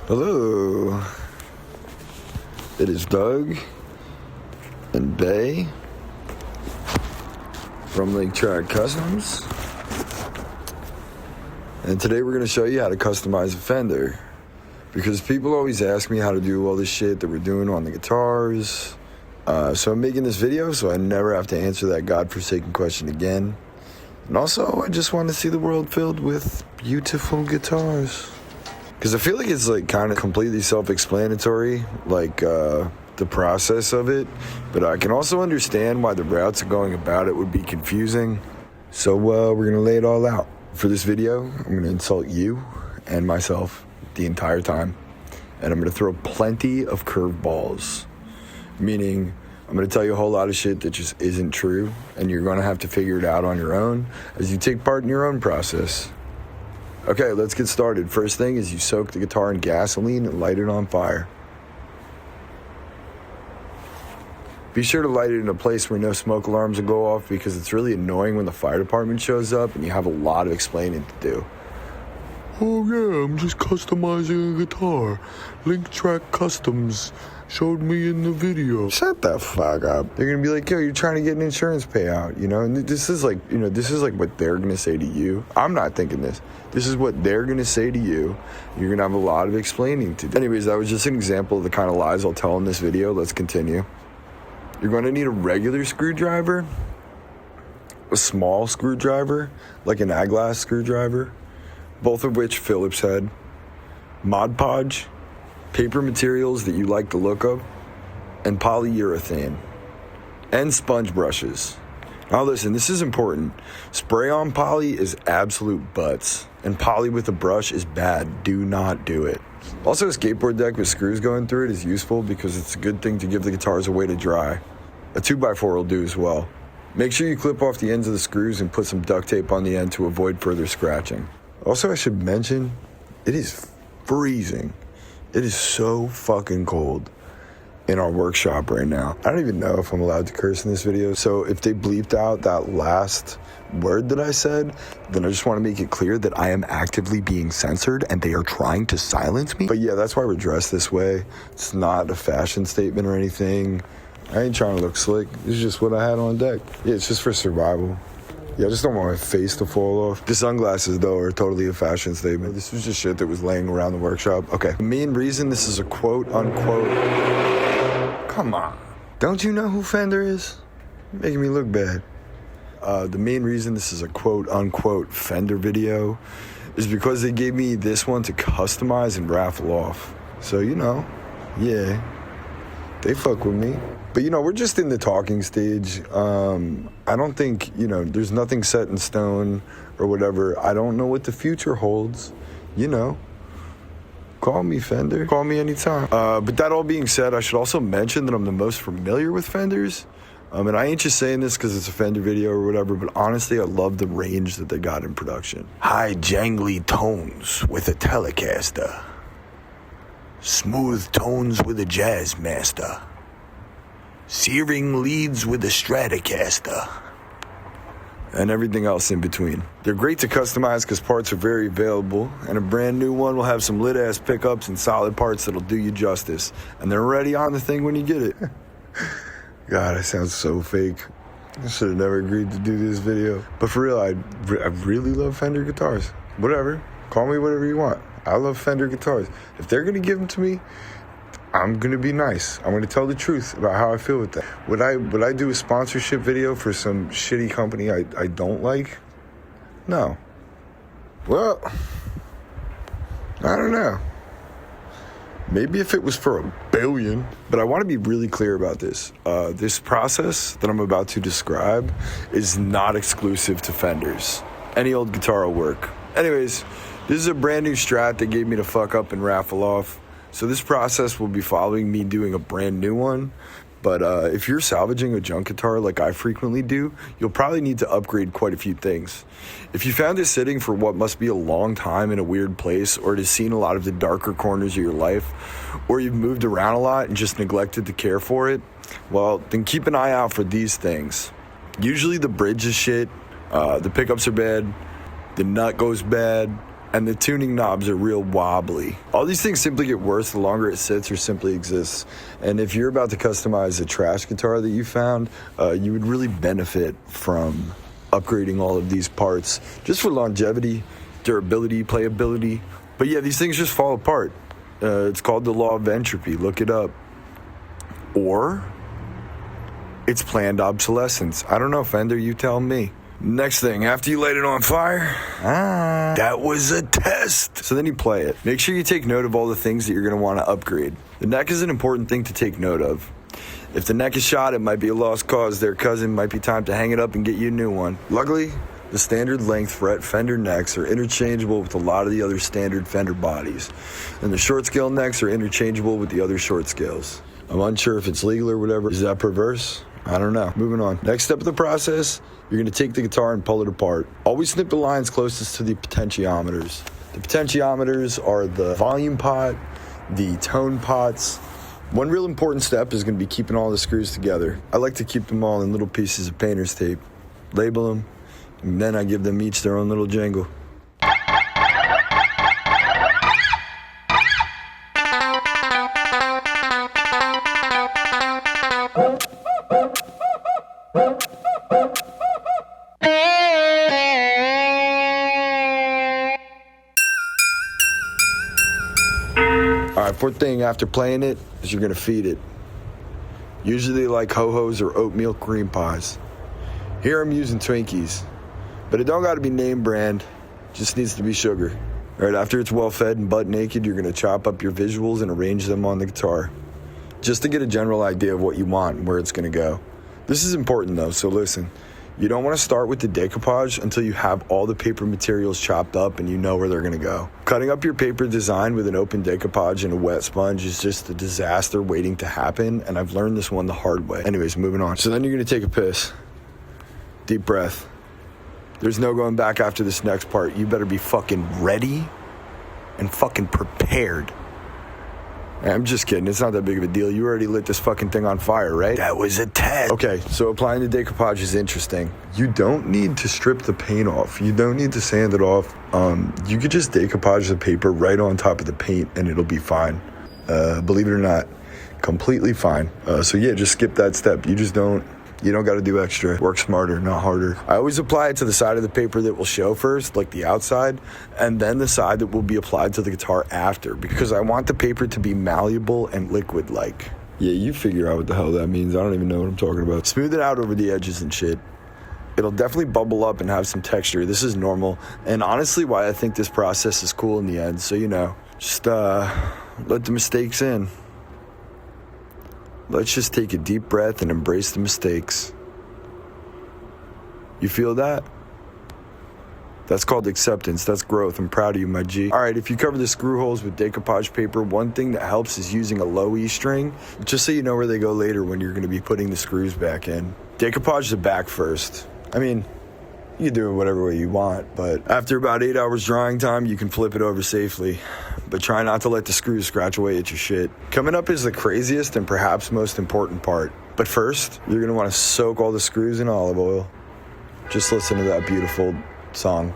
Hello, it is Doug and Bay from Lake Track Customs, and today we're going to show you how to customize a fender, because people always ask me how to do all this shit that we're doing on the guitars. So I'm making this video so I never have to answer that godforsaken question again. And also, I just want to see the world filled with beautiful guitars. Because I feel like it's like kind of completely self-explanatory, like the process of it. But I can also understand why the routes of going about it would be confusing. So we're going to lay it all out. For this video, I'm going to insult you and myself the entire time. And I'm going to throw plenty of curveballs. Meaning, I'm going to tell you a whole lot of shit that just isn't true, and you're going to have to figure it out on your own as you take part in your own process. Okay, let's get started. First thing is you soak the guitar in gasoline and light it on fire. Be sure to light it in a place where no smoke alarms will go off, because it's really annoying when the fire department shows up and you have a lot of explaining to do. Oh yeah, I'm just customizing a guitar. Link Track Customs showed me in the video. Shut the fuck up. They're gonna be like, yo, you're trying to get an insurance payout, you know? And this is like, this is like what they're gonna say to you. I'm not thinking this. This is what they're gonna say to you. You're gonna have a lot of explaining to do. Anyways, that was just an example of the kind of lies I'll tell in this video. Let's continue. You're gonna need a regular screwdriver, a small screwdriver, like an eyeglass screwdriver, both of which Phillips head, Mod Podge, paper materials that you like the look of, and polyurethane, and sponge brushes. Now listen, this is important. Spray-on poly is absolute butts, and poly with a brush is bad. Do not do it. Also, a skateboard deck with screws going through it is useful because it's a good thing to give the guitars a way to dry. A 2x4 will do as well. Make sure you clip off the ends of the screws and put some duct tape on the end to avoid further scratching. Also, I should mention, it is freezing. It is so fucking cold in our workshop right now. I don't even know if I'm allowed to curse in this video. So if they bleeped out that last word that I said, then I just want to make it clear that I am actively being censored and they are trying to silence me. But yeah, that's why we're dressed this way. It's not a fashion statement or anything. I ain't trying to look slick. It's just what I had on deck. Yeah, it's just for survival. Yeah, I just don't want my face to fall off. The sunglasses, though, are totally a fashion statement. This was just shit that was laying around the workshop. Okay, the main reason this is a quote-unquote... Come on. Don't you know who Fender is? You're making me look bad. The main reason this is a quote-unquote Fender video is because they gave me this one to customize and raffle off. So, yeah, they fuck with me. But, we're just in the talking stage. I don't think, there's nothing set in stone or whatever. I don't know what the future holds, Call me, Fender. Call me anytime. But that all being said, I should also mention that I'm the most familiar with Fenders. And I ain't just saying this because it's a Fender video or whatever, but honestly, I love the range that they got in production. High jangly tones with a Telecaster. Smooth tones with a Jazz Master. Searing leads with a Stratocaster, and everything else in between. They're great to customize because parts are very available, and a brand new one will have some lit-ass pickups and solid parts that'll do you justice, and they're already on the thing when you get it. God, I sound so fake. I should have never agreed to do this video. But for real, I really love Fender guitars. Whatever. Call me whatever you want. I love Fender guitars. If they're going to give them to me, I'm going to be nice. I'm going to tell the truth about how I feel with that. Would I do a sponsorship video for some shitty company I don't like? No. Well, I don't know. Maybe if it was for $1 billion. But I want to be really clear about this. This process that I'm about to describe is not exclusive to Fenders. Any old guitar will work. Anyways, this is a brand new Strat they gave me to fuck up and raffle off. So this process will be following me doing a brand new one. But if you're salvaging a junk guitar like I frequently do, you'll probably need to upgrade quite a few things. If you found it sitting for what must be a long time in a weird place, or it has seen a lot of the darker corners of your life, or you've moved around a lot and just neglected to care for it, well, then keep an eye out for these things. Usually the bridge is shit, the pickups are bad, the nut goes bad, and the tuning knobs are real wobbly. All these things simply get worse the longer it sits or simply exists. And if you're about to customize a trash guitar that you found, you would really benefit from upgrading all of these parts just for longevity, durability, playability. But yeah, these things just fall apart. It's called the law of entropy. Look it up. Or it's planned obsolescence. I don't know, Fender, you tell me. Next thing, after you light it on fire, that was a test. So then you play it. Make sure you take note of all the things that you're going to want to upgrade. The neck is an important thing to take note of. If the neck is shot, it might be a lost cause there, cousin. Might be time to hang it up and get you a new one. Luckily, the standard length fret Fender necks are interchangeable with a lot of the other standard Fender bodies. And the short scale necks are interchangeable with the other short scales. I'm unsure if it's legal or whatever. Is that perverse? I don't know. Moving on. Next step of the process, you're going to take the guitar and pull it apart. Always snip the lines closest to the potentiometers. The potentiometers are the volume pot, the tone pots. One real important step is going to be keeping all the screws together. I like to keep them all in little pieces of painter's tape. Label them, and then I give them each their own little jingle. Alright, fourth thing after playing it is you're going to feed it. Usually like ho-hos or oatmeal cream pies. Here I'm using Twinkies, but it don't got to be name brand, just needs to be sugar. Alright, after it's well fed and butt naked, you're going to chop up your visuals and arrange them on the guitar, just to get a general idea of what you want and where it's going to go. This is important though, so listen. You don't want to start with the decoupage until you have all the paper materials chopped up and you know where they're going to go. Cutting up your paper design with an open decoupage and a wet sponge is just a disaster waiting to happen, and I've learned this one the hard way. Anyways, moving on. So then you're going to take a piss. Deep breath. There's no going back after this next part. You better be fucking ready and fucking prepared. I'm just kidding. It's not that big of a deal. You already lit this fucking thing on fire, right? That was a test. Okay, so applying the decoupage is interesting. You don't need to strip the paint off. You don't need to sand it off. You could just decoupage the paper right on top of the paint and it'll be fine. Believe it or not, completely fine. So yeah, just skip that step. You don't got to do extra. Work smarter, not harder. I always apply it to the side of the paper that will show first, like the outside, and then the side that will be applied to the guitar after, because I want the paper to be malleable and liquid-like. Yeah, you figure out what the hell that means. I don't even know what I'm talking about. Smooth it out over the edges and shit. It'll definitely bubble up and have some texture. This is normal, and honestly why I think this process is cool in the end. So, just let the mistakes in. Let's just take a deep breath and embrace the mistakes. You feel that? That's called acceptance. That's growth. I'm proud of you, my G. All right, if you cover the screw holes with decoupage paper, one thing that helps is using a low E string, just so you know where they go later when you're going to be putting the screws back in. Decoupage the back first. I mean, you can do it whatever way you want, but after about 8 hours drying time, you can flip it over safely. But try not to let the screws scratch away at your shit. Coming up is the craziest and perhaps most important part. But first, you're going to want to soak all the screws in olive oil. Just listen to that beautiful song.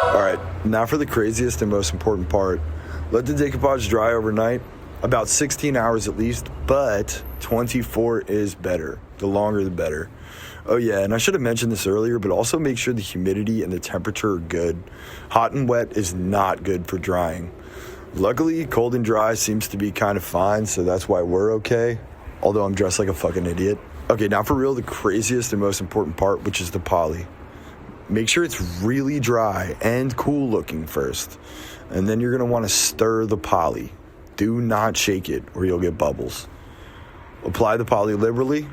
Alright, now for the craziest and most important part. Let the decoupage dry overnight. About 16 hours at least, but 24 is better. The longer the better. Oh yeah, and I should have mentioned this earlier, but also make sure the humidity and the temperature are good. Hot and wet is not good for drying. Luckily, cold and dry seems to be kind of fine, so that's why we're okay. Although I'm dressed like a fucking idiot. Okay, now for real, the craziest and most important part, which is the poly. Make sure it's really dry and cool looking first. And then you're gonna wanna stir the poly. Do not shake it or you'll get bubbles. Apply the poly liberally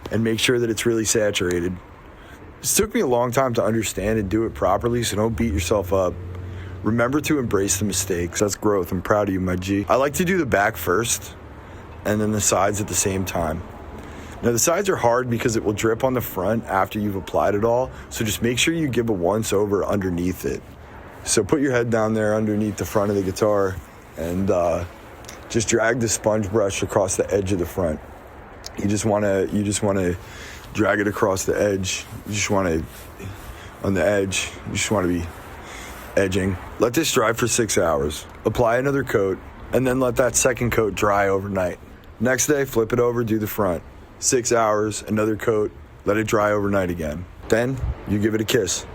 and make sure that it's really saturated. This took me a long time to understand and do it properly, so don't beat yourself up. Remember to embrace the mistakes. That's growth. I'm proud of you, my G. I like to do the back first and then the sides at the same time. Now the sides are hard because it will drip on the front after you've applied it all, so just make sure you give a once over underneath it. So put your head down there underneath the front of the guitar and just drag the sponge brush across the edge of the front. You just want to drag it across the edge. You just want to, on the edge, you just want to be edging. Let this dry for 6 hours. Apply another coat, and then let that second coat dry overnight. Next day, flip it over, do the front. 6 hours, another coat, let it dry overnight again. Then, you give it a kiss.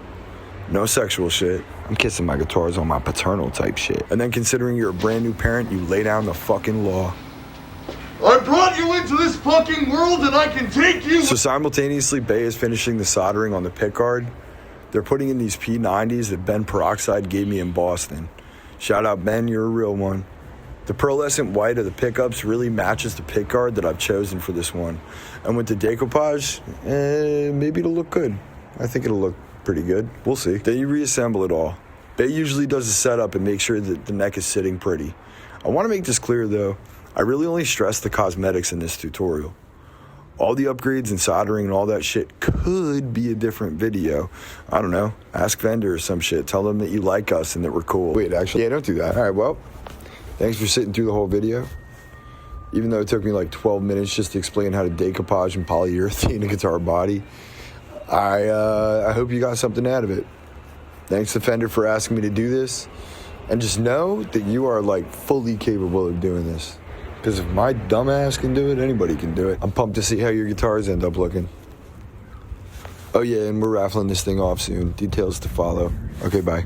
No sexual shit. I'm kissing my guitars on my paternal type shit. And then considering you're a brand new parent, you lay down the fucking law. I brought you into this fucking world and I can take you. So simultaneously, Bay is finishing the soldering on the pickguard. They're putting in these P90s that Ben Peroxide gave me in Boston. Shout out, Ben, you're a real one. The pearlescent white of the pickups really matches the pickguard that I've chosen for this one. And with the decoupage, maybe it'll look good. I think it'll look pretty good. We'll see. Then you reassemble it all. Bay usually does a setup and make sure that the neck is sitting pretty. I want to make this clear though, I really only stress the cosmetics in this tutorial. All the upgrades and soldering and all that shit could be a different video. I don't know. Ask Fender or some shit. Tell them that you like us and that we're cool. Wait, actually, yeah, don't do that. All right, well, thanks for sitting through the whole video. Even though it took me like 12 minutes just to explain how to decoupage and polyurethane a guitar body, I hope you got something out of it. Thanks to Fender for asking me to do this. And just know that you are like fully capable of doing this. Because if my dumb ass can do it, anybody can do it. I'm pumped to see how your guitars end up looking. Oh yeah, and we're raffling this thing off soon. Details to follow. Okay, bye.